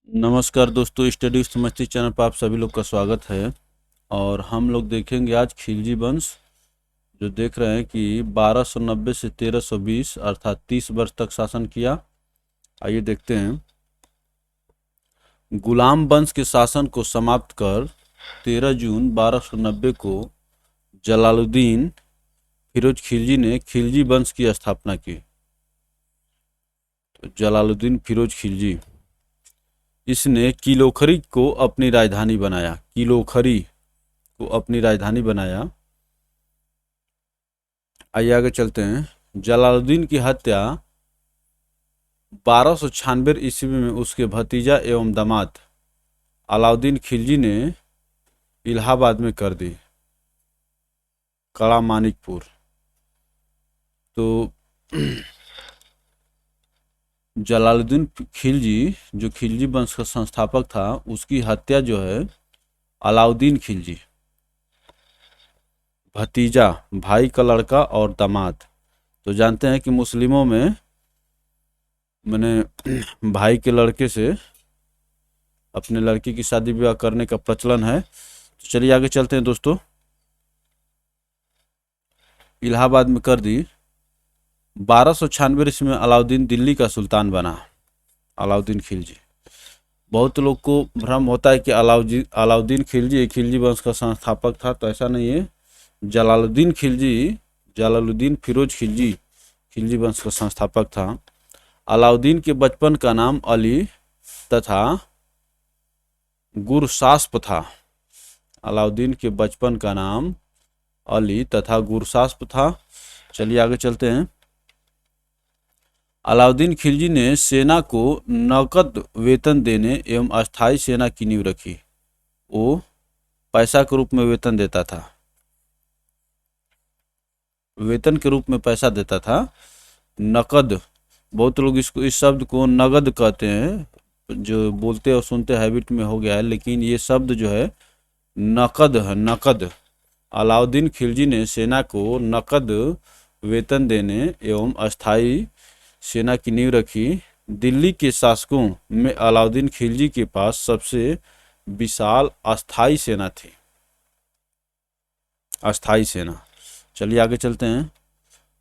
नमस्कार दोस्तों, स्टडी समझती चैनल पर आप सभी लोग का स्वागत है। और हम लोग देखेंगे आज खिलजी वंश, जो देख रहे हैं कि 1290 से 1320 अर्थात 30 वर्ष तक शासन किया। आइए देखते हैं। गुलाम वंश के शासन को समाप्त कर 13 जून 1290 को जलालुद्दीन फिरोज खिलजी ने खिलजी वंश की स्थापना की। तो जलालुद्दीन फिरोज खिलजी, इसने किलोखरी को अपनी राजधानी बनाया। किलोखरी को अपनी राजधानी बनाया। आइए आगे चलते हैं। जलालुद्दीन की हत्या 1296 ईस्वी में उसके भतीजा एवं दामाद अलाउद्दीन खिलजी ने इलाहाबाद में कर दी, कड़ा मानिकपुर। तो जलालुद्दीन खिलजी, जो खिलजी वंश का संस्थापक था, उसकी हत्या जो है अलाउद्दीन खिलजी, भतीजा, भाई का लड़का और दामाद। तो जानते हैं कि मुस्लिमों में मैंने भाई के लड़के से अपने लड़की की शादी विवाह करने का प्रचलन है। तो चलिए आगे चलते हैं दोस्तों। इलाहाबाद में कर दी। 1296 ईस्वी में अलाउद्दीन दिल्ली का सुल्तान बना, अलाउद्दीन खिलजी। बहुत लोग को भ्रम होता है कि अलाउद्दीन खिलजी खिलजी वंश का संस्थापक था, तो ऐसा नहीं है। जलालुद्दीन खिलजी, जलालुद्दीन फिरोज खिलजी खिलजी वंश का संस्थापक था। अलाउद्दीन के बचपन का नाम अली तथा गुरसास्प था। अलाउद्दीन के बचपन का नाम अली तथा गुरसास्प था। चलिए आगे चलते हैं। अलाउद्दीन खिलजी ने सेना को नकद वेतन देने एवं अस्थायी सेना की नींव रखी। वो पैसा के रूप में वेतन देता था, वेतन के रूप में पैसा देता था। नकद, बहुत लोग इस शब्द को नगद कहते हैं, जो बोलते और सुनते हैबिट में हो गया है, लेकिन ये शब्द जो है नकद है, नकद। अलाउद्दीन खिलजी ने सेना को नकद वेतन देने एवं अस्थायी सेना की नींव रखी। दिल्ली के शासकों में अलाउद्दीन खिलजी के पास सबसे विशाल अस्थायी सेना थी, अस्थायी सेना। चलिए आगे चलते हैं।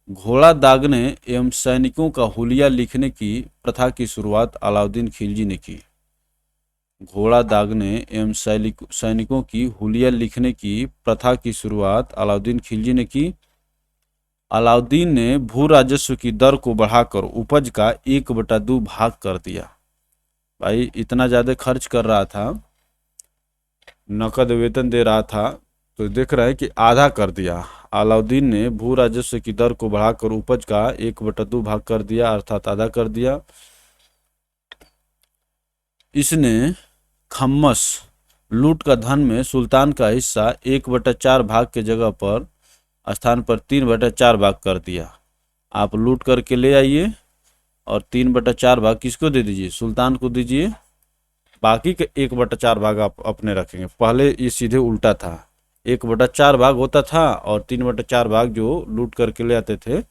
घोड़ा दागने एवं सैनिकों का हुलिया लिखने की प्रथा की शुरुआत अलाउद्दीन खिलजी ने की। घोड़ा दागने एवं सैनिकों की हुलिया लिखने की प्रथा की शुरुआत अलाउद्दीन खिलजी ने की। अलाउद्दीन ने भू राजस्व की दर को बढ़ाकर उपज का 1/2 भाग कर दिया। भाई इतना ज़्यादा खर्च कर रहा था, नकद वेतन दे रहा था, तो देख रहे हैं कि आधा कर दिया। अलाउद्दीन ने भू राजस्व की दर को बढ़ाकर उपज का 1/2 भाग कर दिया, अर्थात आधा कर दिया। इसने खम्मस, लूट का धन में सुल्तान का हिस्सा 1/4 भाग के जगह पर स्थान पर 3/4 भाग कर दिया। आप लूट करके ले आइए और 3/4 भाग किसको दे दीजिए? सुल्तान को दीजिए। बाकी के 1/4 भाग आप अपने रखेंगे। पहले ये सीधे उल्टा था, 1/4 भाग होता था और 3/4 भाग जो लूट करके ले आते थे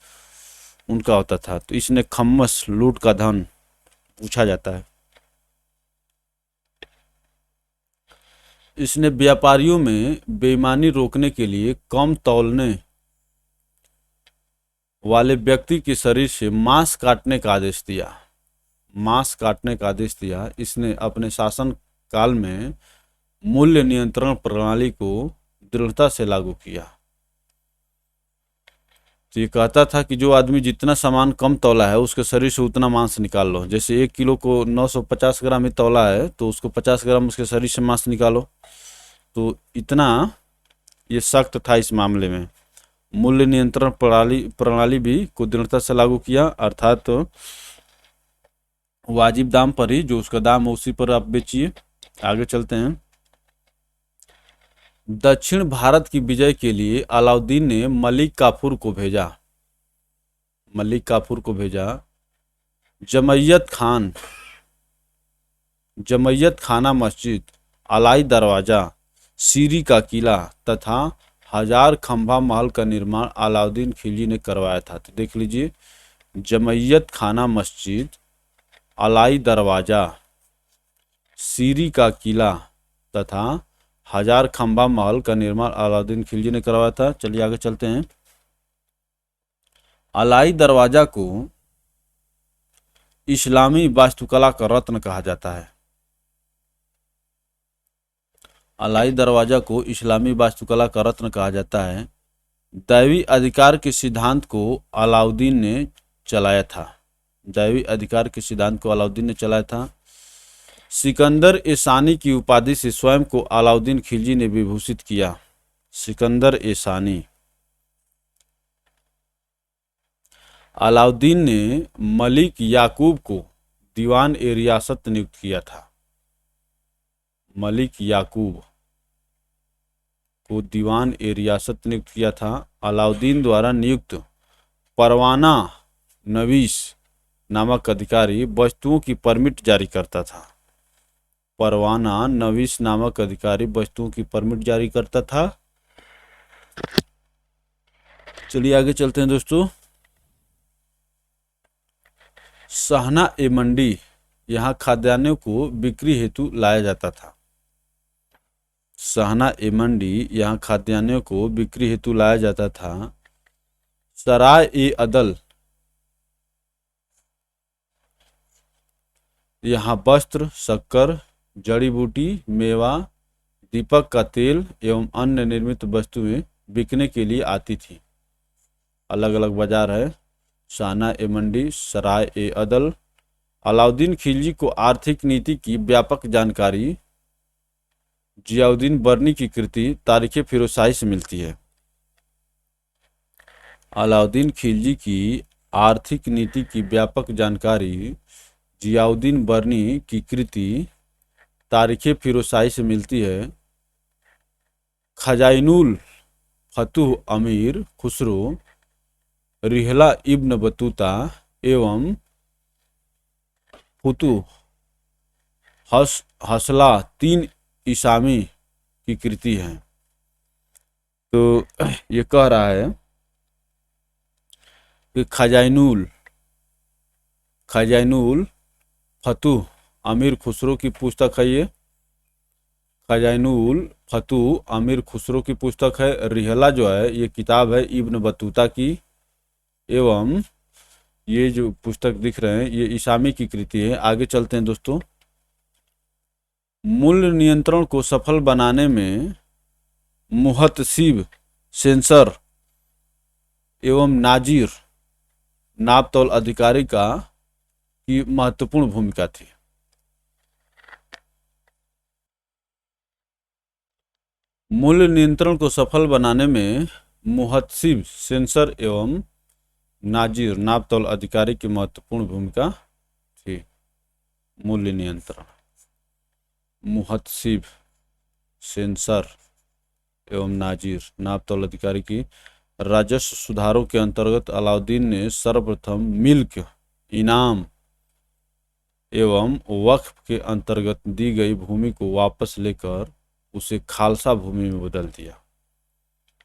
उनका होता था। तो इसने खम्मस, लूट का धन पूछा जाता है। इसने व्यापारियों में बेईमानी रोकने के लिए कम तौलने वाले व्यक्ति के शरीर से मांस काटने का आदेश दिया। मांस काटने का आदेश दिया। इसने अपने शासन काल में मूल्य नियंत्रण प्रणाली को दृढ़ता से लागू किया। तो ये कहता था कि जो आदमी जितना सामान कम तौला है उसके शरीर से उतना मांस निकाल लो। जैसे 1 किलो को 950 ग्राम ही तौला है, तो उसको 50 ग्राम उसके शरीर से मांस निकालो। तो इतना ये सख्त था इस मामले में। मूल्य नियंत्रण प्रणाली भी को दृढ़ता से लागू किया, अर्थात वाजिब दाम पर ही, जो उसका दाम है उसी पर आप बेचिए। आगे चलते हैं। दक्षिण भारत की विजय के लिए अलाउद्दीन ने मलिक काफूर को भेजा। मलिक काफूर को भेजा। जमैयत खान, जमैयत खाना मस्जिद, अलाई दरवाजा, सीरी का किला तथा 1000 खंभा महल का निर्माण अलाउद्दीन खिलजी ने करवाया था। तो देख लीजिए, जमैयत खाना मस्जिद, अलाई दरवाजा, सीरी का किला तथा 1000 खंबा महल का निर्माण अलाउद्दीन खिलजी ने करवाया था। चलिए आगे चलते हैं। अलाई दरवाजा को इस्लामी वास्तुकला का रत्न कहा जाता है। अलाई दरवाजा को इस्लामी वास्तुकला का रत्न कहा जाता है। दैवी अधिकार के सिद्धांत को अलाउद्दीन ने चलाया था। दैवी अधिकार के सिद्धांत को अलाउद्दीन ने चलाया था। सिकंदर एसानी की उपाधि से स्वयं को अलाउद्दीन खिलजी ने विभूषित किया। सिकंदर एसानी। अलाउद्दीन ने मलिक याकूब को दीवान ए रियासत नियुक्त किया था। मलिक याकूब को दीवान ए रियासत नियुक्त किया था। अलाउद्दीन द्वारा नियुक्त परवाना नवीस नामक अधिकारी वस्तुओं की परमिट जारी करता था। परवाना नवीस नामक अधिकारी वस्तुओं की परमिट जारी करता था। चलिए आगे चलते हैं दोस्तों। सहना ए मंडी, यहाँ खाद्यान्नों को बिक्री हेतु लाया जाता था। सहना ए मंडी, यहाँ खाद्यान्नों को बिक्री हेतु लाया जाता था। सराय ए अदल, यहाँ वस्त्र, शक्कर, जड़ी बूटी, मेवा, दीपक का तेल एवं अन्य निर्मित वस्तुएं बिकने के लिए आती थी। अलग अलग बाजार है। सहना ए मंडी, सराय ए अदल। अलाउद्दीन खिलजी को आर्थिक नीति की व्यापक जानकारी जियाउद्दीन बर्नी की कृति तारीख फिरोजशाही से मिलती है। अलाउद्दीन खिलजी की आर्थिक नीति की व्यापक जानकारी जियाउद्दीन बर्नी की कृति तारीख फिरोजशाही से मिलती है। खजाइनुल फतूह अमीर खुसरो, रिहला इब्न बतूता एवं फुतूह हसला 3 ईसामी की कृति है। तो ये कह रहा है कि खजाइनुल फतूह अमीर खुसरो की पुस्तक है। ये खजाइनुल फतूह अमीर खुसरो की पुस्तक है। रिहला जो है ये किताब है इब्न बतूता की, एवं ये जो पुस्तक दिख रहे हैं ये ईसामी की कृति है। आगे चलते हैं दोस्तों। मूल्य नियंत्रण को सफल बनाने में मुहतसिब, सेंसर एवं नाजिर, नापतौल अधिकारी की महत्वपूर्ण भूमिका थी। मूल्य नियंत्रण को सफल बनाने में मुहतसिब, सेंसर एवं नाजिर, नापतौल अधिकारी की महत्वपूर्ण भूमिका थी। मूल्य नियंत्रण, मुहतसिब, सेंसर एवं नाजिर, नापतौल अधिकारी की। राजस्व सुधारों के अंतर्गत अलाउद्दीन ने सर्वप्रथम मिल्क, इनाम एवं वक्फ के अंतर्गत दी गई भूमि को वापस लेकर उसे खालसा भूमि में बदल दिया।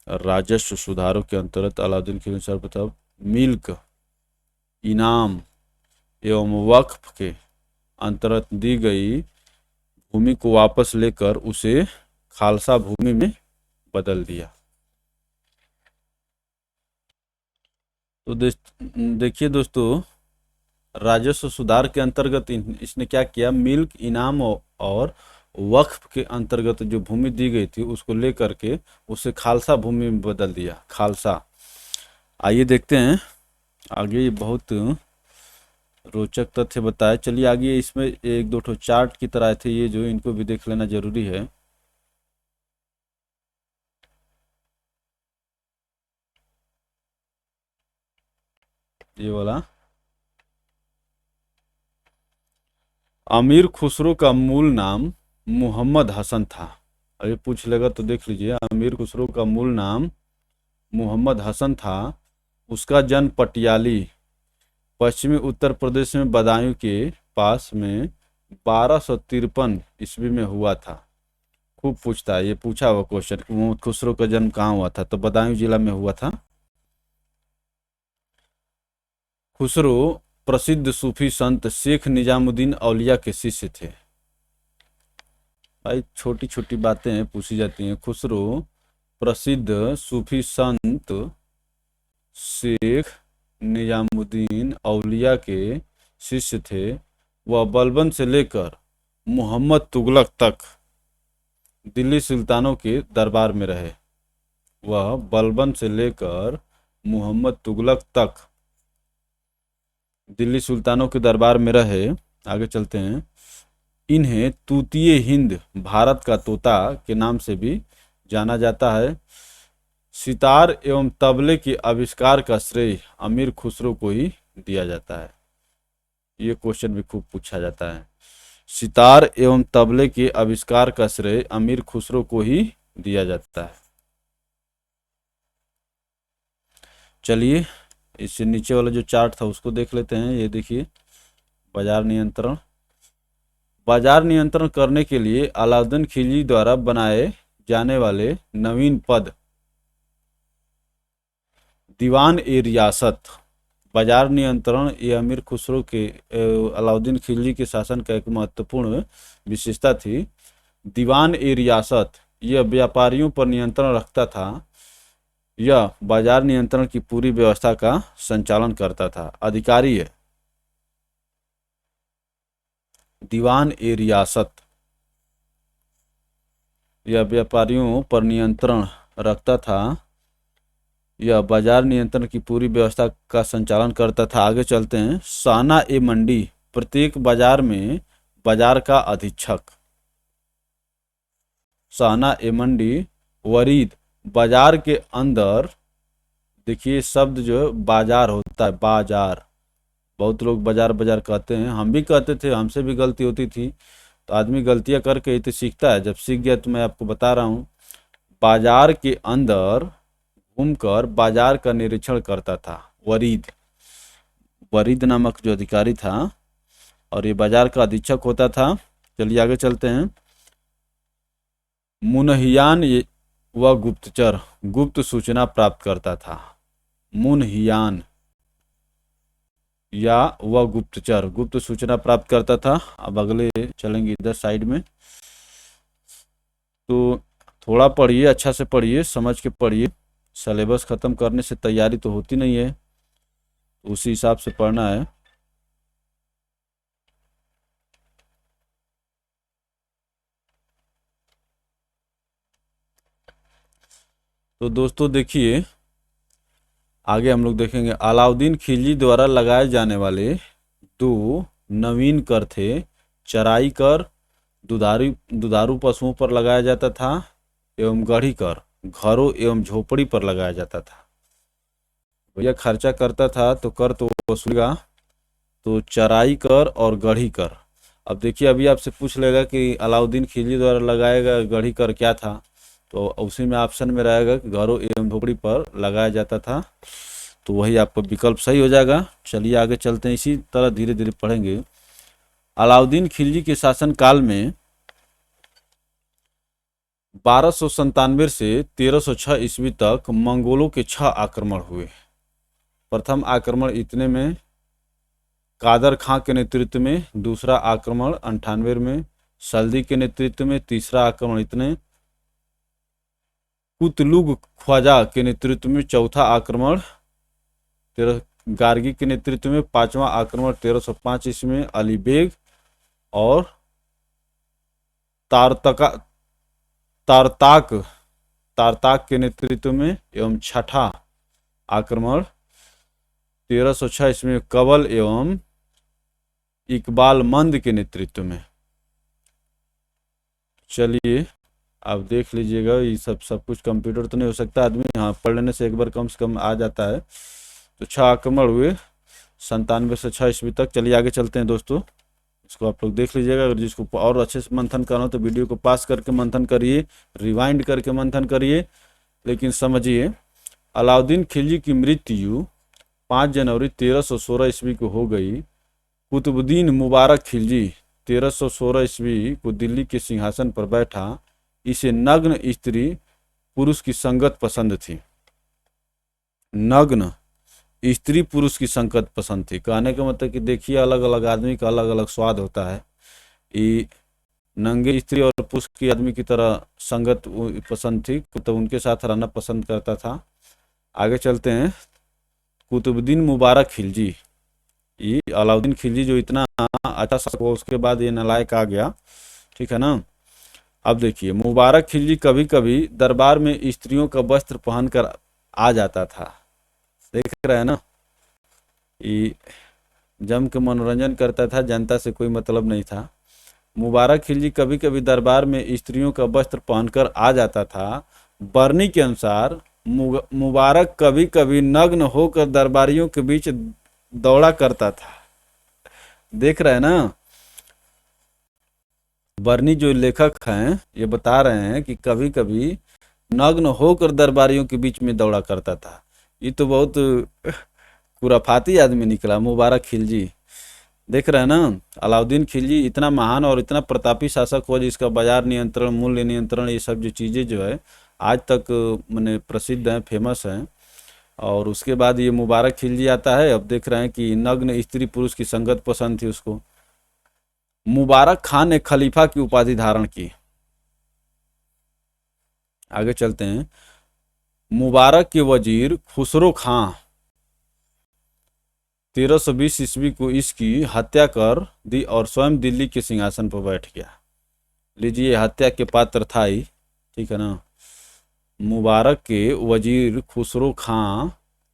राजस्व सुधारों के अंतर्गत अलाउद्दीन खिलजी ने सर्वप्रथम मिल्क, इनाम एवं वक्फ के अंतर्गत दी गई भूमि को वापस लेकर उसे खालसा भूमि में बदल दिया। तो देखिए दोस्तों, राजस्व सुधार के अंतर्गत इसने क्या किया, मिल्क, इनाम और वक्फ के अंतर्गत जो भूमि दी गई थी उसको लेकर के उसे खालसा भूमि में बदल दिया। खालसा। आइए देखते हैं आगे, ये बहुत रोचक तथ्य बताए। चलिए आगे, इसमें 1-2 ठो चार्ट की तरह थे ये, जो इनको भी देख लेना जरूरी है। ये वाला अमीर खुसरो का मूल नाम मोहम्मद हसन था। अरे पूछ लेगा तो देख लीजिए। अमीर खुसरो का मूल नाम मोहम्मद हसन था। उसका जन्म पटियाली, पश्चिमी उत्तर प्रदेश में बदायूं के पास में 1253 ईस्वी में हुआ था। खूब पूछता है, ये पूछा हुआ क्वेश्चन, मोहम्मद खुसरो का जन्म कहाँ हुआ था, तो बदायूं जिला में हुआ था। खुसरो प्रसिद्ध सूफी संत शेख निजामुद्दीन औलिया के शिष्य थे। भाई छोटी छोटी बातें पूछी जाती हैं। खुसरो प्रसिद्ध सूफी संत शेख निजामुद्दीन औलिया के शिष्य थे। वह बलबन से लेकर मोहम्मद तुगलक तक दिल्ली सुल्तानों के दरबार में रहे। वह बलबन से लेकर मोहम्मद तुगलक तक दिल्ली सुल्तानों के दरबार में रहे। आगे चलते हैं। इन्हें तूतीय हिंद, भारत का तोता के नाम से भी जाना जाता है। सितार एवं तबले के आविष्कार का श्रेय अमीर खुसरो को ही दिया जाता है। ये क्वेश्चन भी खूब पूछा जाता है। सितार एवं तबले के आविष्कार का श्रेय अमीर खुसरो को ही दिया जाता है। चलिए इससे नीचे वाला जो चार्ट था उसको देख लेते हैं। ये देखिए, बाजार नियंत्रण। बाजार नियंत्रण करने के लिए अलाउद्दीन खिलजी द्वारा बनाए जाने वाले नवीन पद दीवान ए रियासत। बाजार नियंत्रण ये अमीर खुसरो के अलाउद्दीन खिलजी के शासन का एक महत्वपूर्ण विशेषता थी। दीवान ए रियासत यह व्यापारियों पर नियंत्रण रखता था। यह बाजार नियंत्रण की पूरी व्यवस्था का संचालन करता था। अधिकारी है दीवान ए रियासत, यह व्यापारियों पर नियंत्रण रखता था। यह बाजार नियंत्रण की पूरी व्यवस्था का संचालन करता था। आगे चलते हैं। साना ए मंडी, प्रत्येक बाजार में बाजार का अधीक्षक। साना ए मंडी। वरीद, बाजार के अंदर। देखिए शब्द जो है बाजार होता है, बाजार। बहुत लोग बाजार बाजार कहते हैं, हम भी कहते थे, हमसे भी गलती होती थी। तो आदमी गलतियां करके ही तो सीखता है। जब सीख गया तो मैं आपको बता रहा हूँ, बाजार के अंदर घूमकर बाजार का निरीक्षण करता था। वरीद, वरीद नामक जो अधिकारी था, और ये बाजार का अधीक्षक होता था। चलिए आगे चलते हैं। मुनहियान वह गुप्तचर, गुप्त सूचना प्राप्त करता था। मुनहियान या वह गुप्तचर, गुप्त सूचना प्राप्त करता था। अब अगले चलेंगे इधर साइड में। तो थोड़ा पढ़िए, अच्छा से पढ़िए, समझ के पढ़िए। सिलेबस ख़त्म करने से तैयारी तो होती नहीं है, उसी हिसाब से पढ़ना है। तो दोस्तों देखिए, आगे हम लोग देखेंगे। अलाउद्दीन खिलजी द्वारा लगाए जाने वाले दो नवीन कर थे। चराई कर दुधारू पशुओं पर लगाया जाता था, एवं गढ़ी कर घरों एवं झोपड़ी पर लगाया जाता था। भैया खर्चा करता था तो कर तो वसूलेगा। तो चराई कर और गढ़ी कर। अब देखिए, अभी आपसे पूछ लेगा कि अलाउद्दीन खिलजी द्वारा लगाएगा गढ़ी कर क्या था, तो उसी में ऑप्शन में रहेगा कि घरों एवं झोपड़ी पर लगाया जाता था। तो वही आपका विकल्प सही हो जाएगा। चलिए आगे चलते हैं, इसी तरह धीरे धीरे पढ़ेंगे। अलाउद्दीन खिलजी के शासन काल में 1297 से 1306 ईस्वी तक मंगोलों के 6 आक्रमण हुए। प्रथम आक्रमण इतने में कादर खां के नेतृत्व में, दूसरा आक्रमण 98 में सल्दी के नेतृत्व में, तीसरा आक्रमण इतने कुतलुग ख्वाजा के नेतृत्व में, चौथा आक्रमण गार्गी के नेतृत्व में, पांचवा आक्रमण 1305 ईस्वी में अली बेग और तारताक के नेतृत्व में, एवं छठा आक्रमण 1306 ईस्वी में कबल एवं इकबाल मंद के नेतृत्व में। चलिए आप देख लीजिएगा, ये सब कुछ कंप्यूटर तो नहीं हो सकता आदमी, हाँ पढ़ लेने से एक बार कम से कम आ जाता है। तो 6 आक्रमण हुए 97 से 6 ईस्वी तक। चलिए आगे चलते हैं दोस्तों, इसको आप लोग देख लीजिएगा। अगर जिसको और अच्छे से मंथन करना हो तो वीडियो को पास करके मंथन करिए, रिवाइंड करके मंथन करिए, लेकिन समझिए। अलाउद्दीन खिलजी की मृत्यु 5 जनवरी 1316 ईस्वी को हो गई। कुतुबुद्दीन मुबारक खिलजी 1316 ईस्वी को दिल्ली के सिंहासन पर बैठा। इसे नग्न स्त्री पुरुष की संगत पसंद थी। नग्न स्त्री पुरुष की संगत पसंद थी। कहने का मतलब कि देखिए, अलग अलग आदमी का अलग अलग स्वाद होता है। ये नंगे स्त्री और पुरुष की आदमी की तरह संगत पसंद थी, तो उनके साथ रहना पसंद करता था। आगे चलते हैं। कुतुबुद्दीन मुबारक खिलजी, ये अलाउद्दीन खिलजी जो इतना अच्छा शासक हुआ, उसके बाद ये नालायक आ गया, ठीक है ना। अब देखिए, मुबारक खिलजी कभी कभी दरबार में स्त्रियों का वस्त्र पहनकर आ जाता था। देख रहे हैं ना, ये जम के मनोरंजन करता था, जनता से कोई मतलब नहीं था। मुबारक खिलजी कभी कभी दरबार में स्त्रियों का वस्त्र पहनकर आ जाता था। बरनी के अनुसार मुबारक कभी कभी नग्न होकर दरबारियों के बीच दौड़ा करता था। देख रहे हैं ना, बरनी जो लेखक हैं ये बता रहे हैं कि कभी कभी नग्न होकर दरबारियों के बीच में दौड़ा करता था। ये तो बहुत खुराफाती आदमी निकला मुबारक खिलजी। देख रहे हैं ना, अलाउद्दीन खिलजी इतना महान और इतना प्रतापी शासक हुआ जिसका बाजार नियंत्रण, मूल्य नियंत्रण, ये सब जो चीज़ें जो है आज तक माने प्रसिद्ध हैं, फेमस हैं। और उसके बाद ये मुबारक खिलजी आता है। अब देख रहे हैं कि नग्न स्त्री पुरुष की संगत पसंद थी उसको। मुबारक खान ने खलीफा की उपाधि धारण की। आगे चलते हैं। मुबारक के वजीर खुसरो खां 1320 ईस्वी को इसकी हत्या कर दी और स्वयं दिल्ली के सिंहासन पर बैठ गया। लीजिए, हत्या के पात्र था ही, ठीक है ना। मुबारक के वजीर खुसरो खां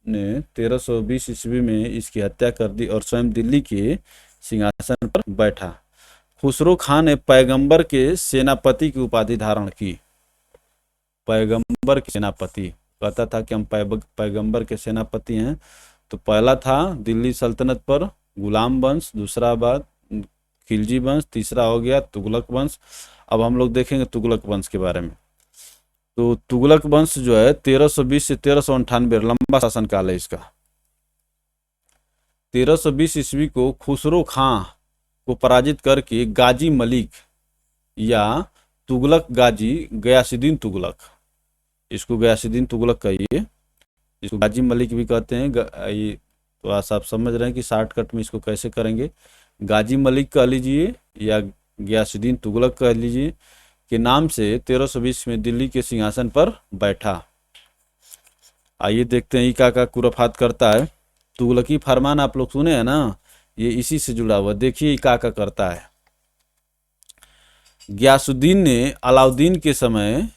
ने 1320 ईस्वी में इसकी हत्या कर दी और स्वयं दिल्ली के सिंहासन पर बैठा। खुसरो खां ने पैगंबर के सेनापति की उपाधि धारण की। पैगंबर के सेनापति, कहता था कि हम पैगंबर के सेनापति हैं। तो पहला था दिल्ली सल्तनत पर गुलाम वंश, दूसरा बात खिलजी वंश, तीसरा हो गया तुगलक वंश। अब हम लोग देखेंगे तुगलक वंश के बारे में। तो तुगलक वंश जो है 1320 से 1398 लंबा शासन काल है इसका। 1320 ईस्वी को खुसरो खां को पराजित करके गाजी मलिक या तुगलक गाजी गयासुद्दीन तुगलक, इसको गयासुद्दीन तुगलक कहिए, इसको गाजी मलिक भी कहते हैं। ये तो आप समझ रहे हैं कि शॉर्टकट में इसको कैसे करेंगे। गाजी मलिक कह लीजिए या गयासुद्दीन तुगलक कह लीजिए, के नाम से 1320 में दिल्ली के सिंहासन पर बैठा। आइए देखते हैं ये क्या क्या कुरफात करता है। तुगलकी फरमान आप लोग सुने हैं ना, ये इसी से जुड़ा हुआ। देखिए ये क्या क्या करता है। गयासुद्दीन ने अलाउद्दीन के समय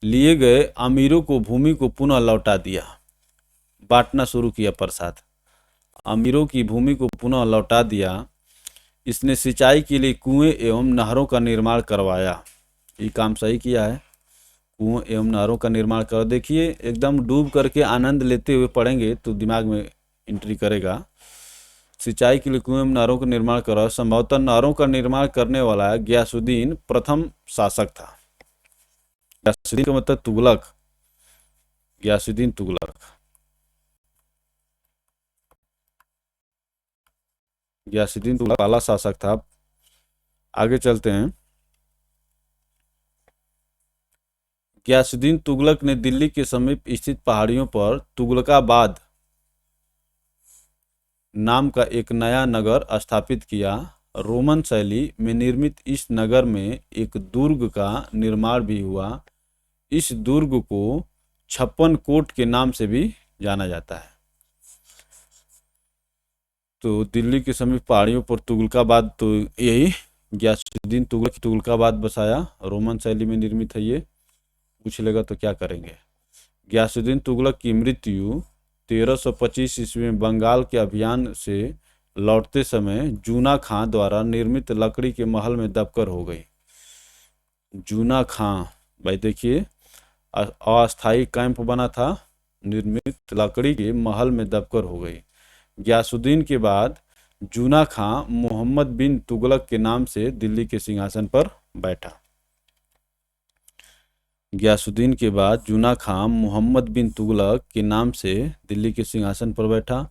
लिए गए अमीरों को भूमि को पुनः लौटा दिया, बांटना शुरू किया प्रसाद। अमीरों की भूमि को पुनः लौटा दिया। इसने सिंचाई के लिए कुएं एवं नहरों का निर्माण करवाया। ये काम सही किया है, कुओं एवं नहरों का निर्माण कर। देखिए एकदम डूब करके आनंद लेते हुए पढ़ेंगे तो दिमाग में एंट्री करेगा। सिंचाई के लिए कुएं एवं नहरों का निर्माण करा। संभवतः नहरों का निर्माण करने वाला गयासुद्दीन प्रथम शासक था। गयासुद्दीन का मतलब तुगलक, गयासुद्दीन तुगलक, गयासुद्दीन तुगलक पहला शासक था। आगे चलते हैं। गयासुद्दीन तुगलक ने दिल्ली के समीप स्थित पहाड़ियों पर तुगलकाबाद नाम का एक नया नगर स्थापित किया। रोमन शैली में निर्मित इस नगर में एक दुर्ग का निर्माण भी हुआ। इस दुर्ग को 56 कोट के नाम से भी जाना जाता है। तो दिल्ली के समीप पहाड़ियों पर तुगलकाबाद, तो यही गयासुद्दीन तुगलक तुगलकाबाद बसाया। रोमन शैली में निर्मित है। ये पूछ लेगा तो क्या करेंगे। गयासुद्दीन तुगलक की मृत्यु 1325 ईस्वी में बंगाल के अभियान से लौटते समय जूना खां द्वारा निर्मित लकड़ी के महल में दबकर हो गई। जूना खां, भाई देखिए, अस्थायी कैंप बना था, निर्मित लकड़ी के महल में दबकर हो गई। गयासुद्दीन के बाद जूना खां मोहम्मद बिन तुगलक के नाम से दिल्ली के सिंहासन पर बैठा। गयासुद्दीन के बाद जूना खां मोहम्मद बिन तुगलक के नाम से दिल्ली के सिंहासन पर बैठा।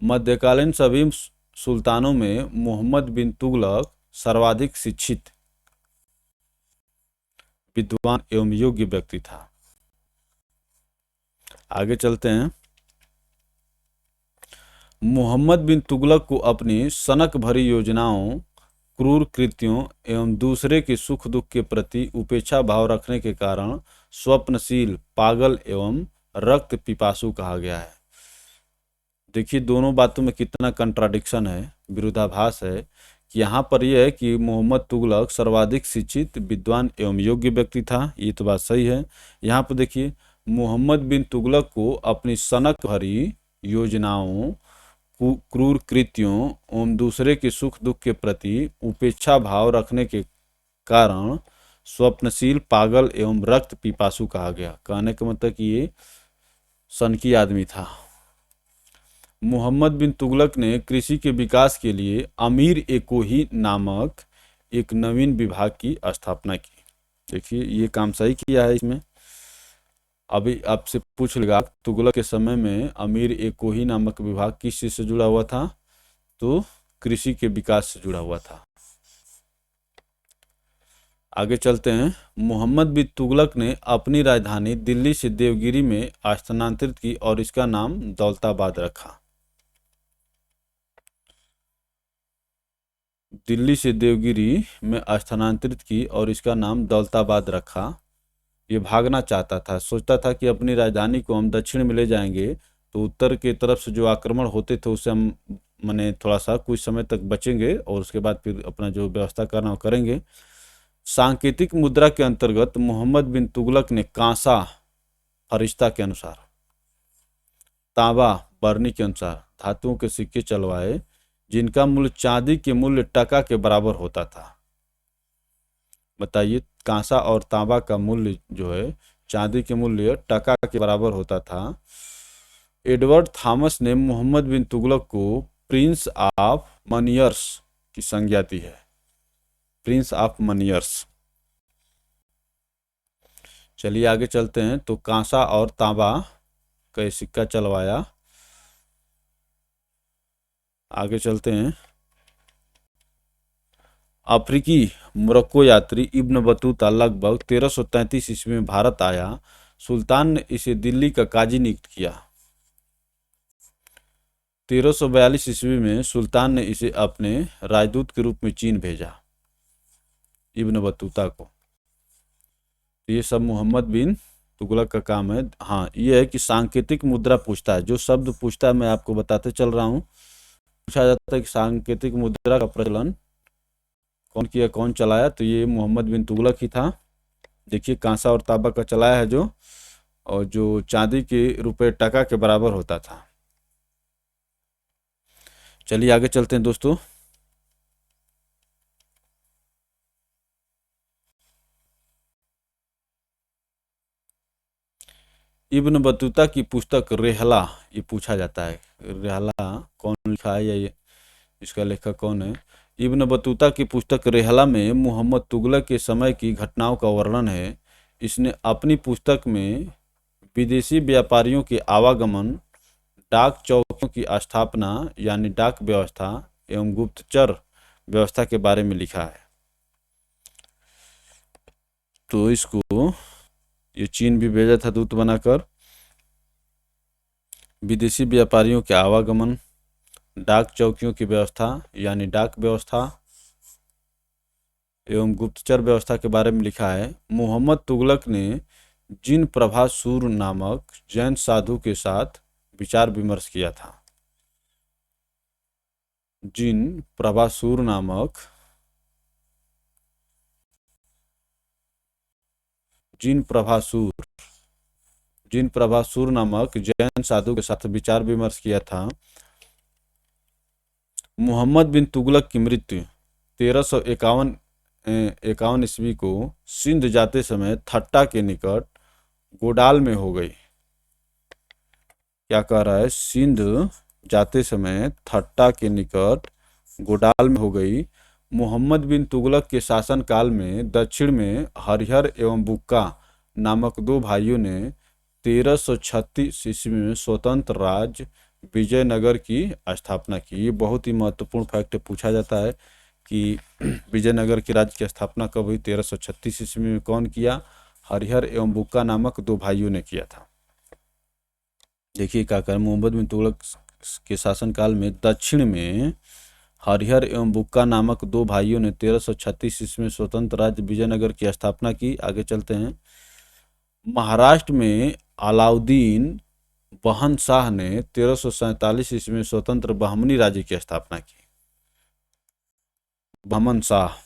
मध्यकालीन सभी सुल्तानों में मोहम्मद बिन तुगलक सर्वाधिक शिक्षित, विद्वान एवं योग्य व्यक्ति था। आगे चलते हैं। मोहम्मद बिन तुगलक को अपनी सनक भरी योजनाओं क्रूर कृत्यों एवं दूसरे के सुख दुख के प्रति उपेक्षा भाव रखने के कारण स्वप्नशील, पागल एवं रक्त पिपासु कहा गया है। देखिए दोनों बातों में कितना कंट्राडिक्शन है, विरोधाभास है। कि यहाँ पर यह है कि मोहम्मद तुगलक सर्वाधिक शिक्षित, विद्वान एवं योग्य व्यक्ति था, ये तो बात सही है। यहाँ पर देखिए मोहम्मद बिन तुगलक को अपनी सनक भरी योजनाओं, क्रूर कृत्यों एवं दूसरे के सुख दुख के प्रति उपेक्षा भाव रखने के कारण स्वप्नशील, पागल एवं रक्त पिपासु कहा गया। कहने का मतलब कि ये सनकी आदमी था। मोहम्मद बिन तुगलक ने कृषि के विकास के लिए अमीर एकोही नामक एक नवीन विभाग की स्थापना की। देखिए ये काम सही किया है। इसमें अभी आपसे पूछ लेगा तुगलक के समय में अमीर एकोही नामक विभाग किस चीज से जुड़ा हुआ था, तो कृषि के विकास से जुड़ा हुआ था। आगे चलते हैं। मोहम्मद बिन तुगलक ने अपनी राजधानी दिल्ली से देवगिरी में स्थानांतरित की और इसका नाम दौलताबाद रखा। दिल्ली से देवगिरी में स्थानांतरित की और इसका नाम दौलताबाद रखा। ये भागना चाहता था, सोचता था कि अपनी राजधानी को हम दक्षिण में ले जाएंगे तो उत्तर के तरफ से जो आक्रमण होते थे उससे हम माने थोड़ा सा कुछ समय तक बचेंगे और उसके बाद फिर अपना जो व्यवस्था करना वो करेंगे। सांकेतिक मुद्रा के अंतर्गत मोहम्मद बिन तुगलक ने कांसा फरिश्ता के अनुसार, तांबा बरनी के अनुसार धातुओं के सिक्के चलवाए, जिनका मूल्य चांदी के मूल्य टका के बराबर होता था। बताइए, कांसा और तांबा का मूल्य जो है चांदी के मूल्य टका के बराबर होता था। एडवर्ड थॉमस ने मोहम्मद बिन तुगलक को प्रिंस ऑफ मनियर्स की संज्ञा दी है। प्रिंस ऑफ मनियर्स। चलिए आगे चलते हैं। तो कांसा और तांबा का सिक्का चलवाया। आगे चलते हैं। अफ्रीकी मोरक्को यात्री इब्न बतूता लगभग 1333 ईस्वी में भारत आया। सुल्तान ने इसे दिल्ली का काजी नियुक्त किया। 1342 ईस्वी में सुल्तान ने इसे अपने राजदूत के रूप में चीन भेजा, इब्न बतूता को। ये सब मोहम्मद बिन तुगलक का काम है। हाँ, ये है कि सांकेतिक मुद्रा पूछता है, जो शब्द पूछता है मैं आपको बताते चल रहा हूँ। पूछा जाता है कि सांकेतिक मुद्रा का प्रचलन कौन किया, कौन चलाया, तो ये मोहम्मद बिन तुगलक ही था। देखिए कांसा और तांबा का चलाया है जो, और जो चांदी के रुपए टका के बराबर होता था। चलिए आगे चलते हैं दोस्तों। इब्न बतूता की पुस्तक रेहला, ये पूछा जाता है रेहला कौन लिखा है या ये इसका लेखक कौन है। इब्न बतूता की पुस्तक रेहला में मोहम्मद तुगलक के समय की घटनाओं का वर्णन है। इसने अपनी पुस्तक में विदेशी व्यापारियों के आवागमन, डाक चौकियों की स्थापना यानी डाक व्यवस्था एवं गुप्तचर व्यवस्था के बारे में लिखा है। तो इसको ये चीन भी भेजा था दूत बनाकर। विदेशी व्यापारियों के आवागमन, डाक चौकियों की व्यवस्था यानी डाक व्यवस्था एवं गुप्तचर व्यवस्था के बारे में लिखा है। मोहम्मद तुगलक ने जिन प्रभासूर नामक जैन साधु के साथ विचार विमर्श किया था। जिन प्रभासूर नामक जिन प्रभासूर नामक जैन साधु के साथ विचार विमर्श किया था। मोहम्मद बिन तुगलक की मृत्यु 1351 ईस्वी को सिंध जाते समय थट्टा के निकट गोडाल में हो गई। क्या कह रहा है, सिंध जाते समय थट्टा के निकट गोडाल में हो गई। मोहम्मद बिन तुगलक के शासनकाल में दक्षिण में हरिहर एवं बुक्का नामक दो भाइयों ने 1336 ईस्वी में स्वतंत्र राज्य विजयनगर की स्थापना की। ये बहुत ही महत्वपूर्ण फैक्ट पूछा जाता है कि विजयनगर के राज्य की स्थापना कब हुई। 1336 ईस्वी में कौन किया? हरिहर एवं बुक्का नामक दो भाइयों ने किया था। देखिए क्या कर, मोहम्मद बिन तुगलक के शासनकाल में दक्षिण में हरिहर एवं बुक्का नामक दो भाइयों ने 1336 ईस्वी में स्वतंत्र राज्य विजयनगर की स्थापना की। आगे चलते हैं। महाराष्ट्र में अलाउद्दीन बहन शाह ने 1347 ईस्वी में स्वतंत्र बहमनी राज्य की स्थापना की। बहमन शाह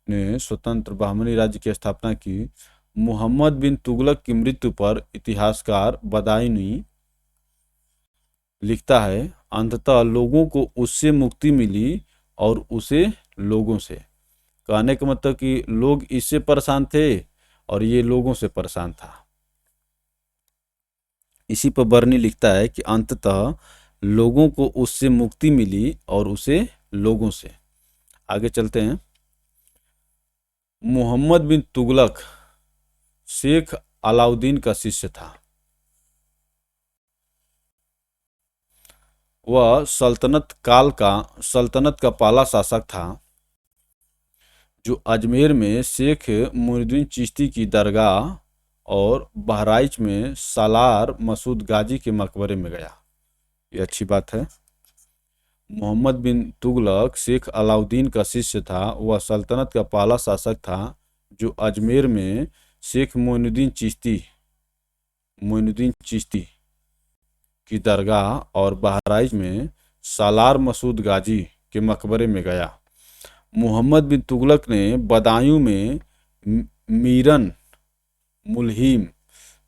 ने स्वतंत्र बहमनी राज्य की स्थापना की। मोहम्मद बिन तुगलक की मृत्यु पर इतिहासकार बदायूनी लिखता है, अंततः लोगों को उससे मुक्ति मिली और उसे लोगों से। कहने का मतलब कि लोग इससे परेशान थे और ये लोगों से परेशान था। इसी पर बर्नी लिखता है कि अंततः लोगों को उससे मुक्ति मिली और उसे लोगों से। आगे चलते हैं। मोहम्मद बिन तुगलक शेख अलाउद्दीन का शिष्य था। वह सल्तनत का पहला शासक था जो अजमेर में शेख मोइनुद्दीन चिश्ती की दरगाह और बहराइच में सालार मसूद गाजी के मकबरे में गया। ये अच्छी बात है। मोहम्मद बिन तुगलक शेख अलाउद्दीन का शिष्य था। वह सल्तनत का पहला शासक था जो अजमेर में शेख मोइनुद्दीन चिश्ती की दरगाह और बहराइच में सालार मसूद गाजी के मकबरे में गया। मोहम्मद बिन तुगलक ने बदायूं में मीरन मुल्हिम,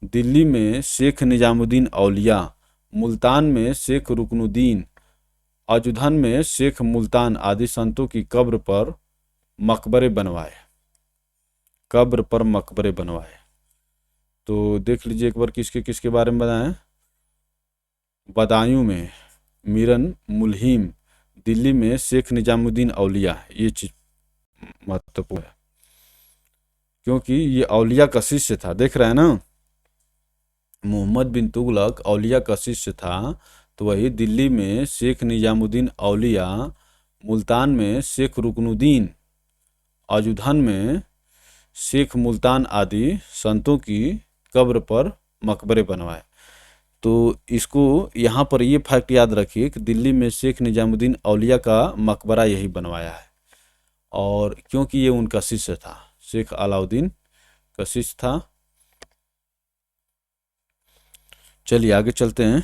दिल्ली में शेख निजामुद्दीन औलिया, मुल्तान में शेख रुकनुद्दीन, अजुधन में शेख मुल्तान आदि संतों की कब्र पर मकबरे बनवाए। तो देख लीजिए एक बार किसके किसके बारे में बताएं। बदायूं में मीरन मुल्हिम, दिल्ली में शेख निजामुद्दीन औलिया। ये चीज महत्वपूर्ण है क्योंकि ये औलिया का शिष्य था। देख रहे हैं ना, मोहम्मद बिन तुगलक औलिया का शिष्य था, तो वही दिल्ली में शेख निजामुद्दीन औलिया, मुल्तान में शेख रुकनुद्दीन, अजुधन में शेख मुल्तान आदि संतों की कब्र पर मकबरे बनवाए। तो इसको यहाँ पर ये फैक्ट याद रखिए कि दिल्ली में शेख निजामुद्दीन औलिया का मकबरा यही बनवाया है, और क्योंकि ये उनका शिष्य था, शेख अलाउद्दीन का शिष्य था। चलिए आगे चलते हैं।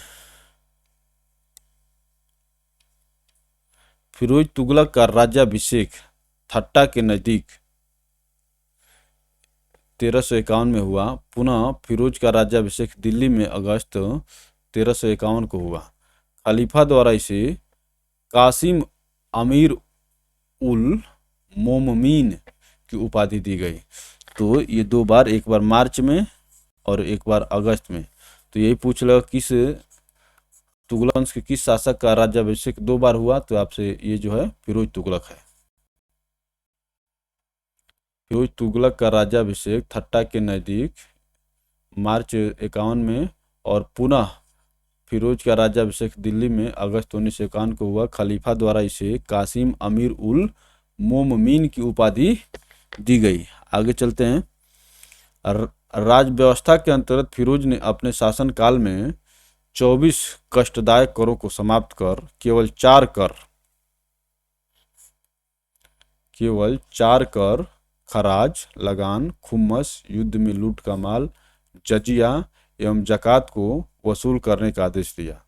फिरोज तुगलक का राज्याभिषेक थट्टा के नज़दीक 1351 में हुआ। पुनः फिरोज का राज्याभिषेक दिल्ली में अगस्त 1351 को हुआ। खलीफा द्वारा इसे कासिम अमीर उल मोममीन की उपाधि दी गई। तो ये दो बार, एक बार मार्च में और एक बार अगस्त में। तो यही पूछ लगा किस तुगलक वंश के किस शासक का राज्याभिषेक दो बार हुआ, तो आपसे ये जो है फिरोज तुगलक है। फिरोज तुगलक का राज्याभिषेक थट्टा के नज़दीक मार्च 51 में, और पुनः फिरोज का राज्याभिषेक दिल्ली में अगस्त 1951 को हुआ। खलीफा द्वारा इसे कासिम अमीर उल मोममीन की उपाधि दी गई। आगे चलते हैं। राज व्यवस्था के अंतर्गत फिरोज ने अपने शासनकाल में 24 कष्टदायक करों को समाप्त कर केवल 4 कर खराज, लगान, खुम्मस, युद्ध में लूट का माल, जजिया एवं जकात को वसूल करने का आदेश दिया।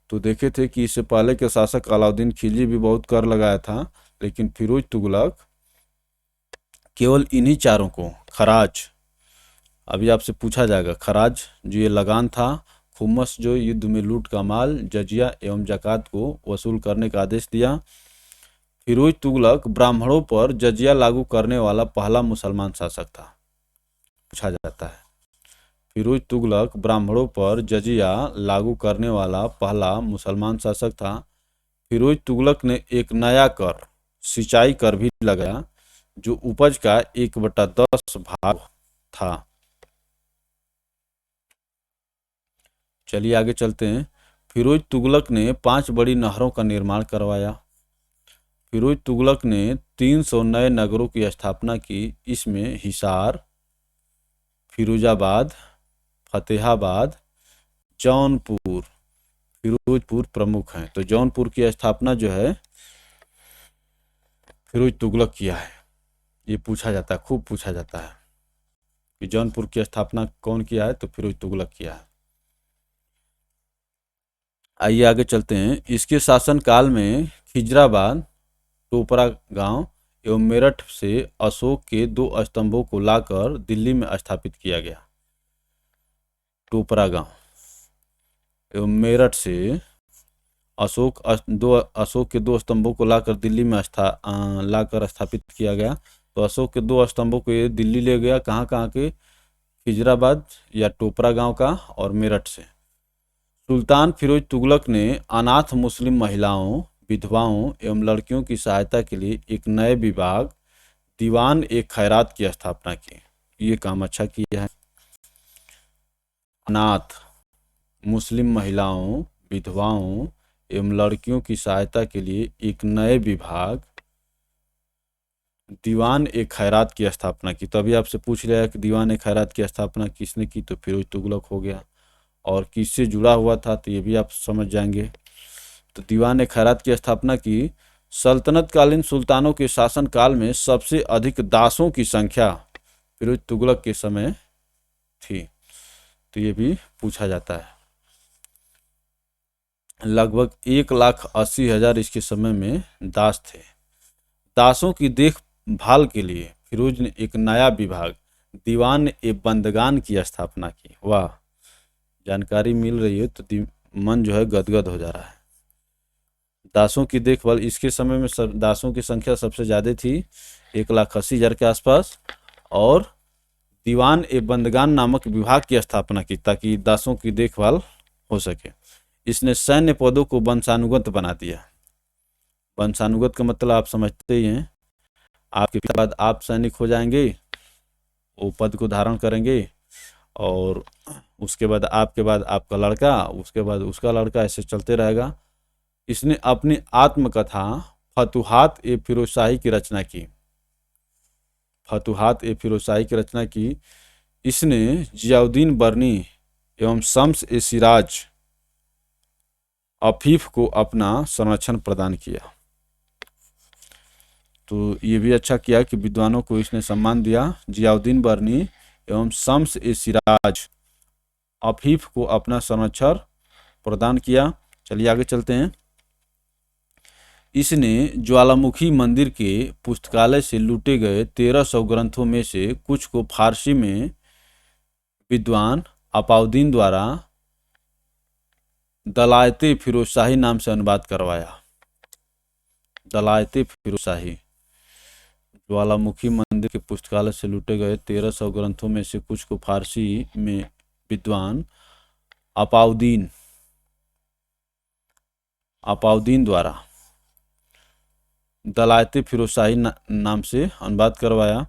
तो देखे थे कि इससे पहले के शासक अलाउद्दीन खिलजी भी बहुत कर लगाया था, लेकिन फिरोज तुगलक केवल इन्हीं चारों को, खराज, अभी आपसे पूछा जाएगा, खराज जो ये लगान था, खुम्मस जो युद्ध में लूट का माल, जजिया एवं जकात को वसूल करने का आदेश दिया। फिरोज तुगलक ब्राह्मणों पर जजिया लागू करने वाला पहला मुसलमान शासक था। पूछा जाता है, फिरोज तुगलक ब्राह्मणों पर जजिया लागू करने वाला पहला मुसलमान शासक था। फिरोज तुगलक ने एक नया कर, सिंचाई कर भी लगाया, जो उपज का 1/10 भाग था। चलिए आगे चलते हैं। फिरोज तुगलक ने 5 बड़ी नहरों का निर्माण करवाया। फिरोज तुगलक ने 300 नए नगरों की स्थापना की। इसमें हिसार, फिरोजाबाद, फतेहाबाद, जौनपुर, फिरोजपुर प्रमुख हैं। तो जौनपुर की स्थापना जो है फिरोज तुगलक किया है? ये पूछा जाता है, खूब पूछा जाता है कि जौनपुर की स्थापना कौन किया है, तो फिरोज तुगलक किया है। आइए आगे चलते हैं। इसके शासनकाल में खिजराबाद, टोपरा गांव एवं मेरठ से अशोक के 2 स्तंभों को लाकर दिल्ली में स्थापित किया गया। टोपरा गांव एवं मेरठ से अशोक के 2 स्तंभों को लाकर दिल्ली में लाकर स्थापित किया गया। तो अशोक के 2 स्तंभों को ये दिल्ली ले गया, कहाँ कहाँ के? खिजराबाद या टोपरा गांव का और मेरठ से। सुल्तान फिरोज तुगलक ने अनाथ मुस्लिम महिलाओं, विधवाओं एवं लड़कियों की सहायता के लिए एक नए विभाग, दीवान ए खैरात की स्थापना की। ये काम अच्छा किया है। अनाथ मुस्लिम महिलाओं, विधवाओं एवं लड़कियों की सहायता के लिए एक नए विभाग, दीवान ए खैरात की स्थापना की। तो अभी आपसे पूछ लिया है कि दीवान ए खैरात की स्थापना किसने की, तो फिरोज तुगलक हो गया। और किससे जुड़ा हुआ था, तो ये भी आप समझ जाएंगे। तो दीवान ए खैरात की स्थापना की। सल्तनतकालीन सुल्तानों के शासनकाल में सबसे अधिक दासों की संख्या फिरोज तुगलक के समय थी। तो ये भी पूछा जाता है। लगभग 1,80,000 इसके समय में दास थे। दासों की देखभाल के लिए फिरोज ने एक नया विभाग, दीवान ए बंदगान की स्थापना की। वाह, जानकारी मिल रही है तो मन जो है गदगद हो जा रहा है। दासों की देखभाल, इसके समय में दासों की संख्या सबसे ज़्यादा थी, 1,80,000 के आसपास। और दीवान ए बंदगान नामक विभाग की स्थापना की ताकि दासों की देखभाल हो सके। इसने सैन्य पदों को वंशानुगत बना दिया। वंशानुगत का मतलब आप समझते ही हैं, आपके बाद आप सैनिक हो जाएंगे, वो पद को धारण करेंगे, और उसके बाद आपका लड़का, उसके बाद उसका लड़का, ऐसे चलते रहेगा। इसने अपनी आत्मकथा फतुहात ए फिरोजशाही की रचना की। फतुहात ए फिरोजशाही की रचना की। इसने जियाउद्दीन बर्नी एवं शम्स ए सिराज अफीफ को अपना संरक्षण प्रदान किया। तो ये भी अच्छा किया कि विद्वानों को इसने सम्मान दिया। जियाउद्दीन बर्नी एवं शम्स ए सिराज अफीफ को अपना संरक्षण प्रदान किया। चलिए आगे चलते हैं। इसने ज्वालामुखी मंदिर के पुस्तकालय से लूटे गए 1,300 ग्रंथों में से कुछ को फारसी में विद्वान अपाउद्दीन द्वारा दलायते फिरोजशाही नाम से अनुवाद करवाया। दलायते फिरोजशाही। ज्वालामुखी मंदिर के पुस्तकालय से लूटे गए 1,300 ग्रंथों में से कुछ को फारसी में विद्वान अपाउद्दीन द्वारा दलायते फिरोजशाही नाम से अनुवाद करवाया।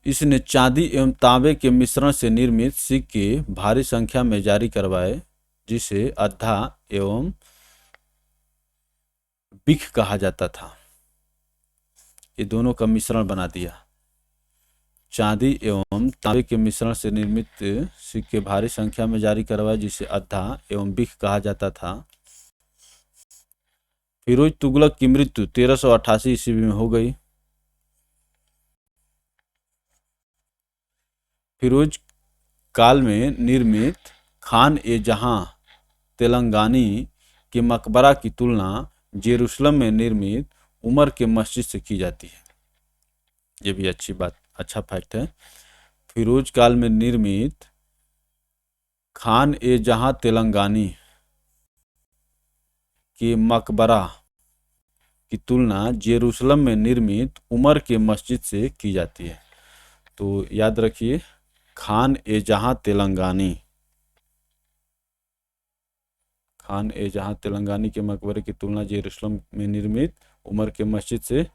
इसने चांदी एवं तांबे के मिश्रण से निर्मित सिक्के भारी संख्या में जारी करवाए, जिसे अद्धा एवं बिख कहा जाता था। ये दोनों का मिश्रण बना दिया। चांदी एवं तांबे के मिश्रण से निर्मित सिक्के भारी संख्या में जारी करवाए, जिसे अद्धा एवं बिख कहा जाता था। फिरोज तुगलक की मृत्यु 1388 ईस्वी में हो गई। फिरोज काल में निर्मित खान ए जहां तेलंगानी के मकबरा की तुलना जेरूसलम में निर्मित उमर के मस्जिद से की जाती है। ये भी अच्छी बात, अच्छा फैक्ट है। फिरोज काल में निर्मित खान ए जहां तेलंगानी के मकबरा की तुलना जेरूसलम में निर्मित उमर के मस्जिद से की जाती है। तो याद रखिए, खान ए जहां तेलंगानी के मकबरे की तुलना जेरूसलम में निर्मित उमर के मस्जिद से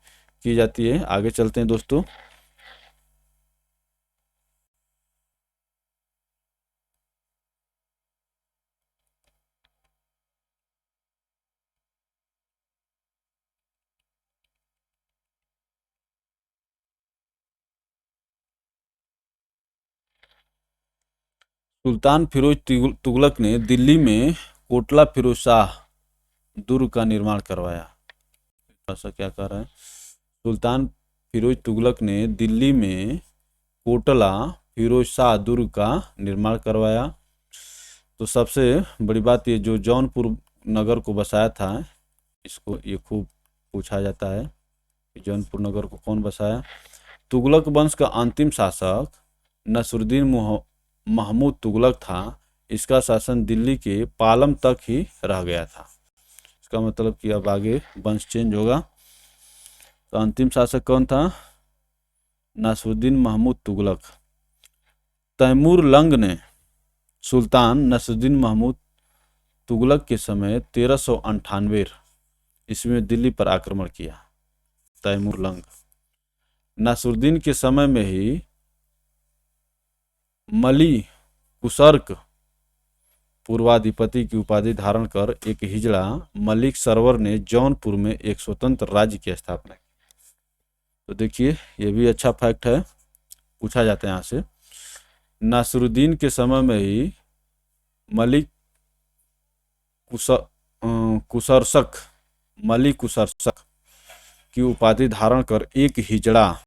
की जाती है। आगे चलते हैं दोस्तों। सुल्तान फिरोज तुगलक ने दिल्ली में कोटला फिरोज शाह दुर्ग का निर्माण करवाया। थोड़ा सा क्या कर रहे हैं। सुल्तान फिरोज तुगलक ने दिल्ली में कोटला फिरोज शाह दुर्ग का निर्माण करवाया। तो सबसे बड़ी बात ये जो जौनपुर नगर को बसाया था, इसको ये खूब पूछा जाता है कि जौनपुर नगर को कौन बसाया। तुगलक वंश का अंतिम शासक नसरुद्दीन महमूद तुगलक था। इसका शासन दिल्ली के पालम तक ही रह गया था। इसका मतलब कि अब आगे वंश चेंज होगा। तो अंतिम शासक कौन था? नसरुद्दीन महमूद तुगलक। तैमूर लंग ने सुल्तान नसरुद्दीन महमूद तुगलक के समय 1398 ईस्वी में दिल्ली पर आक्रमण किया। तैमूर लंग नसरुद्दीन के समय में ही मली कुसर्क पूर्वाधिपति की उपाधि धारण कर एक हिजड़ा मलिक सरवर ने जौनपुर में एक स्वतंत्र राज्य की स्थापना की। तो देखिए ये भी अच्छा फैक्ट है, पूछा जाता है यहाँ से। नासरुद्दीन के समय में ही मलिक कुसर्सक की उपाधि धारण कर एक हिजड़ा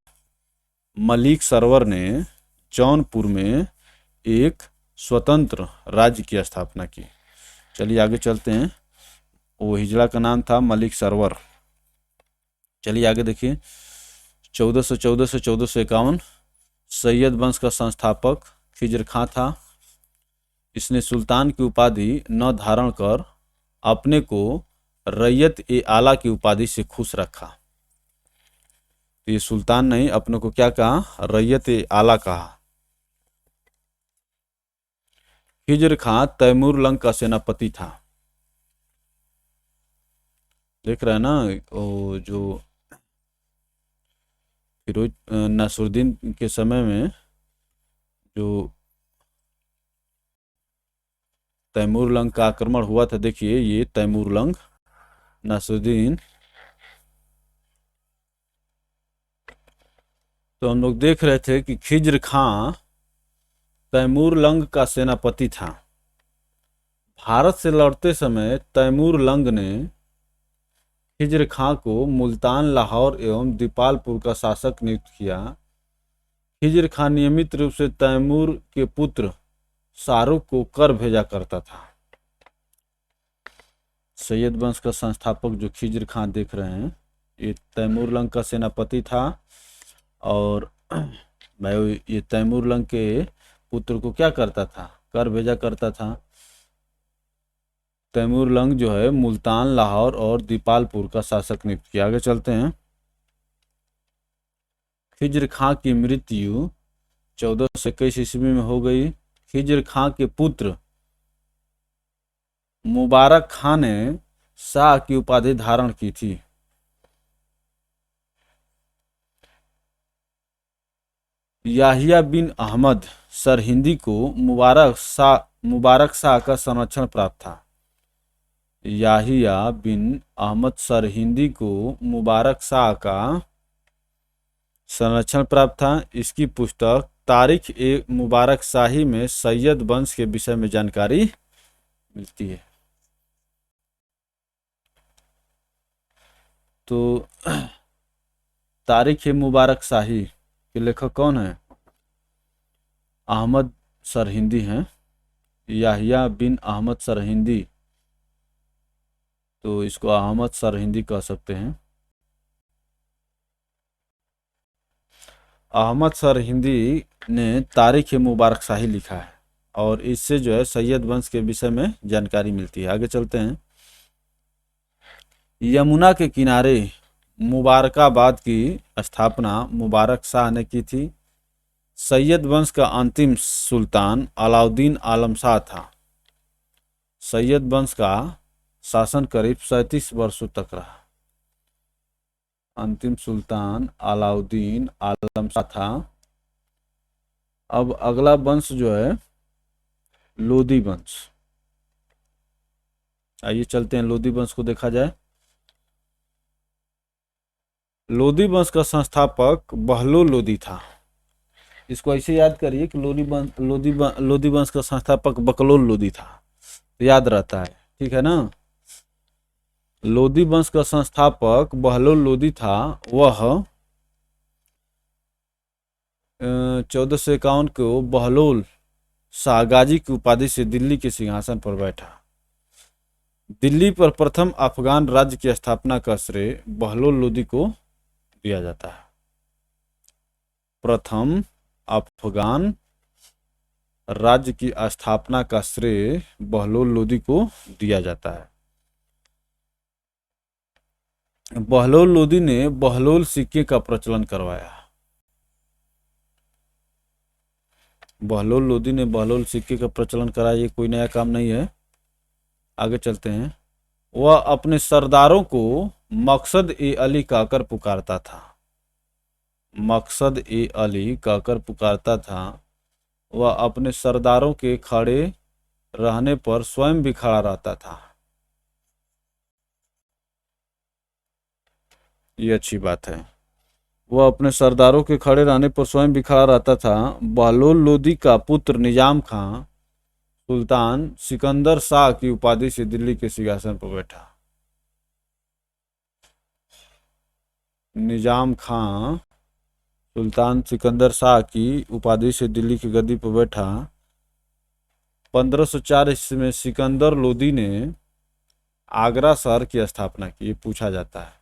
मलिक सरवर ने जौनपुर में एक स्वतंत्र राज्य की स्थापना की। चलिए आगे चलते हैं। वो हिजड़ा का नाम था मलिक सरवर। चलिए आगे देखिए। 1414 से 1451 सैयद वंश का संस्थापक खिजर खां था। इसने सुल्तान की उपाधि न धारण कर अपने को रैयत ए आला की उपाधि से खुश रखा। तो ये सुल्तान नहीं, अपने को क्या कहा? रैयत ए आला कहा। खिजर खां तैमूर लंग का सेनापति था। देख रहे हैं ना, वो जो फिरोज नसरुद्दीन के समय में जो तैमूर लंग का आक्रमण हुआ था, देखिए ये तैमूर लंग नसरुद्दीन। तो हम लोग देख रहे थे कि खिजर खां तैमूर लंग का सेनापति था। भारत से लौटते समय तैमूर लंग ने खिजर खां को मुल्तान, लाहौर एवं दीपालपुर का शासक नियुक्त किया। खिजर खां नियमित रूप से तैमूर के पुत्र शाहरुख को कर भेजा करता था। सैयद वंश का संस्थापक जो खिजर खां देख रहे हैं, ये तैमूर लंग का सेनापति था। और भाई ये तैमूर लंग के पुत्र को क्या करता था? कर भेजा करता था। तैमूर लंग जो है मुल्तान, लाहौर और दीपालपुर का शासक नियुक्त किया। आगे चलते हैं। खिजर खां की मृत्यु 1421 ईस्वी में हो गई। खिजर खां के पुत्र मुबारक खां ने शाह की उपाधि धारण की थी। याहिया बिन अहमद सरहिंदी को मुबारक शाह का संरक्षण प्राप्त था। याहिया बिन अहमद सरहिंदी को मुबारक शाह का संरक्षण प्राप्त था। इसकी पुस्तक तारीख ए मुबारक शाही में सैयद वंश के विषय में जानकारी मिलती है। तो तारीख ए मुबारक शाही के लेखक कौन है? अहमद सरहिंदी हैं, याहिया बिन अहमद सरहिंदी। तो इसको अहमद सरहिंदी कह सकते हैं। अहमद सरहिंदी ने तारीख ए मुबारक शाही लिखा है और इससे जो है सैयद वंश के विषय में जानकारी मिलती है। आगे चलते हैं। यमुना के किनारे मुबारकाबाद की स्थापना मुबारक शाह ने की थी। सैयद वंश का अंतिम सुल्तान अलाउद्दीन आलम शाह था। सैयद वंश का शासन करीब 37 वर्षों तक रहा। अंतिम सुल्तान अलाउद्दीन आलम शाह था। अब अगला वंश जो है लोदी वंश। आइए चलते हैं, लोदी वंश को देखा जाए। लोदी वंश का संस्थापक बहलोल लोदी था। इसको ऐसे याद करिए कि लोदी वंश का संस्थापक बकलोल लोदी था, तो याद रहता है। ठीक है ना। लोदी वंश का संस्थापक बहलोल लोदी था। वह 1451 को बहलोल शाहगाजी की उपाधि से दिल्ली के सिंहासन पर बैठा। दिल्ली पर प्रथम अफगान राज्य की स्थापना का श्रेय बहलोल लोदी को दिया जाता है। प्रथम अफगान राज्य की स्थापना का श्रेय बहलोल लोदी को दिया जाता है। बहलोल लोदी ने बहलोल सिक्के का प्रचलन करवाया। बहलोल लोदी ने बहलोल सिक्के का प्रचलन कराया, ये कोई नया काम नहीं है। आगे चलते हैं। वह अपने सरदारों को मकसद ए अली कहकर पुकारता था। मकसद ए अली कहकर पुकारता था। वह अपने सरदारों के खड़े रहने पर स्वयं भी खड़ा रहता था। ये अच्छी बात है। वह अपने सरदारों के खड़े रहने पर स्वयं भी खड़ा रहता था। बहलोल लोदी का पुत्र निजाम खां सुल्तान सिकंदर शाह की उपाधि से दिल्ली के सिंहासन पर बैठा। निजाम खां सुल्तान सिकंदर शाह की उपाधि से दिल्ली की गद्दी पर बैठा। 1504 ईस्वी में सिकंदर लोदी ने आगरा शहर की स्थापना की, पूछा जाता है।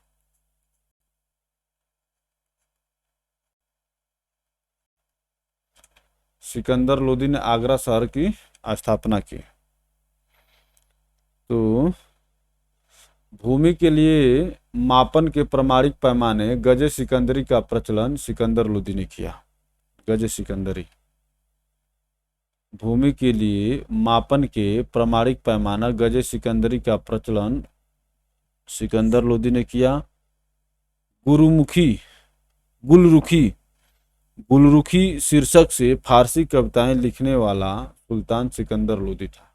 सिकंदर लोदी ने आगरा शहर की स्थापना की। तो भूमि के लिए मापन के प्रमाणिक पैमाने गजे सिकंदरी का प्रचलन सिकंदर लोदी ने किया। गजे सिकंदरी भूमि के लिए मापन के प्रमाणिक पैमाना गजे सिकंदरी का प्रचलन सिकंदर लोदी ने किया। गुलरुखी शीर्षक से फारसी कविताएं लिखने वाला सुल्तान सिकंदर लोदी था।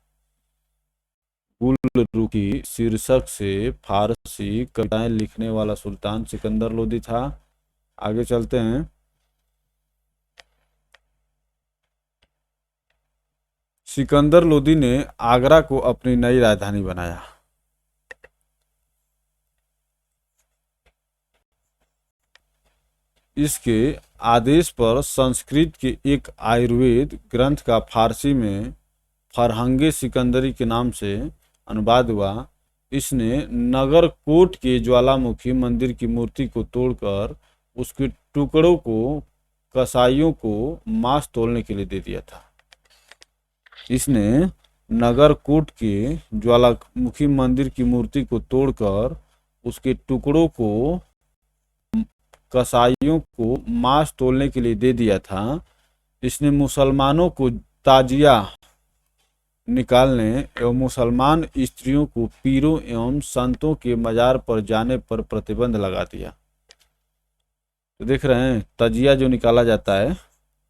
गुलरुखी शीर्षक से फारसी कविताएं लिखने वाला सुल्तान सिकंदर लोदी था। आगे चलते हैं। सिकंदर लोदी ने आगरा को अपनी नई राजधानी बनाया। इसके आदेश पर संस्कृत के एक आयुर्वेद ग्रंथ का फारसी में फरहंगे सिकंदरी के नाम से अनुवाद हुआ। इसने नगरकोट के ज्वालामुखी मंदिर की मूर्ति को तोड़कर उसके टुकड़ों को कसाईयों को मांस तोलने के लिए दे दिया था। इसने नगरकोट के ज्वालामुखी मंदिर की मूर्ति को तोड़कर उसके टुकड़ों को कसाईयों को मांस तोलने के लिए दे दिया था। इसने मुसलमानों को ताजिया निकालने एवं मुसलमान स्त्रियों को पीरों एवं संतों के मजार पर जाने पर प्रतिबंध लगा दिया। तो देख रहे हैं, ताजिया जो निकाला जाता है,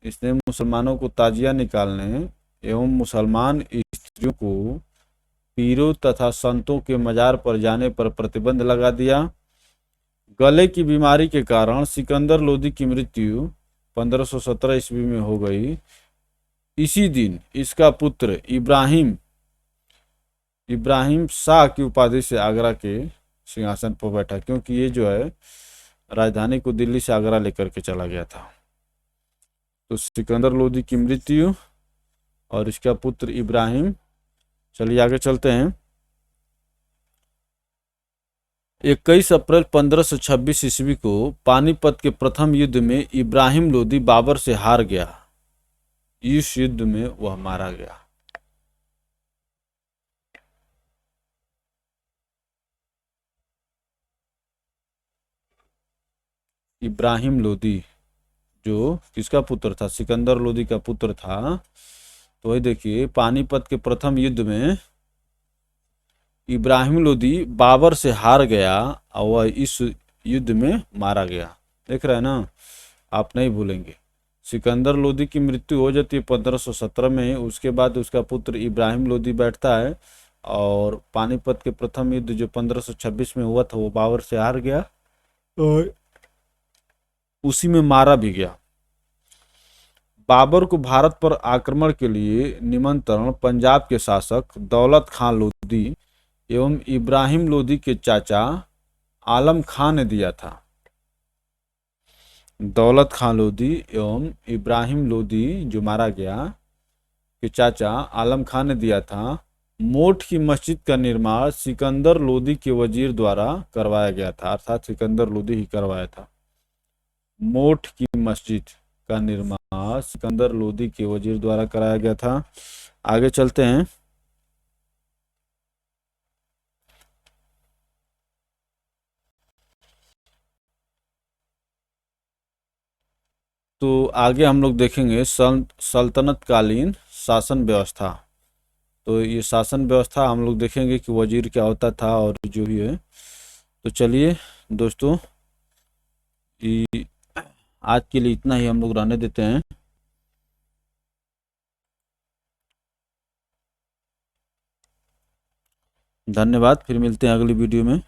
इसने मुसलमानों को ताजिया निकालने एवं मुसलमान स्त्रियों को पीरों तथा संतों के मजार पर जाने पर प्रतिबंध लगा दिया। गले की बीमारी के कारण सिकंदर लोदी की मृत्यु 1517 ईस्वी में हो गई। इसी दिन इसका पुत्र इब्राहिम शाह की उपाधि से आगरा के सिंहासन पर बैठा, क्योंकि ये जो है राजधानी को दिल्ली से आगरा लेकर के चला गया था। तो सिकंदर लोदी की मृत्यु और इसका पुत्र इब्राहिम। चलिए आगे चलते हैं। 21 अप्रैल 1526 ईस्वी को पानीपत के प्रथम युद्ध में इब्राहिम लोदी बाबर से हार गया। इस युद्ध में वह मारा गया। इब्राहिम लोदी जो किसका पुत्र था? सिकंदर लोदी का पुत्र था। तो वही देखिए, पानीपत के प्रथम युद्ध में इब्राहिम लोदी बाबर से हार गया और वह इस युद्ध में मारा गया। देख रहे हैं ना, आप नहीं भूलेंगे। सिकंदर लोदी की मृत्यु हो जाती है 1517 में। उसके बाद उसका पुत्र इब्राहिम लोदी बैठता है और पानीपत के प्रथम युद्ध जो 1526 में हुआ था वो बाबर से हार गया और उसी में मारा भी गया। बाबर को भारत पर आक्रमण के लिए निमंत्रण पंजाब के शासक दौलत खां लोदी एवं इब्राहिम लोदी के चाचा आलम खां ने दिया था। दौलत खां लोदी एवं इब्राहिम लोदी जो मारा गया के चाचा आलम खां ने दिया था। मोठ की मस्जिद का निर्माण सिकंदर लोदी के वजीर द्वारा करवाया गया था, अर्थात सिकंदर लोदी ही करवाया था। मोठ की मस्जिद का निर्माण सिकंदर लोदी के वजीर द्वारा कराया गया था। आगे चलते हैं। तो आगे हम लोग देखेंगे सल्तनत कालीन शासन व्यवस्था। तो ये शासन व्यवस्था हम लोग देखेंगे कि वजीर क्या होता था और जो भी है। तो चलिए दोस्तों, आज के लिए इतना ही हम लोग रहने देते हैं। धन्यवाद, फिर मिलते हैं अगली वीडियो में।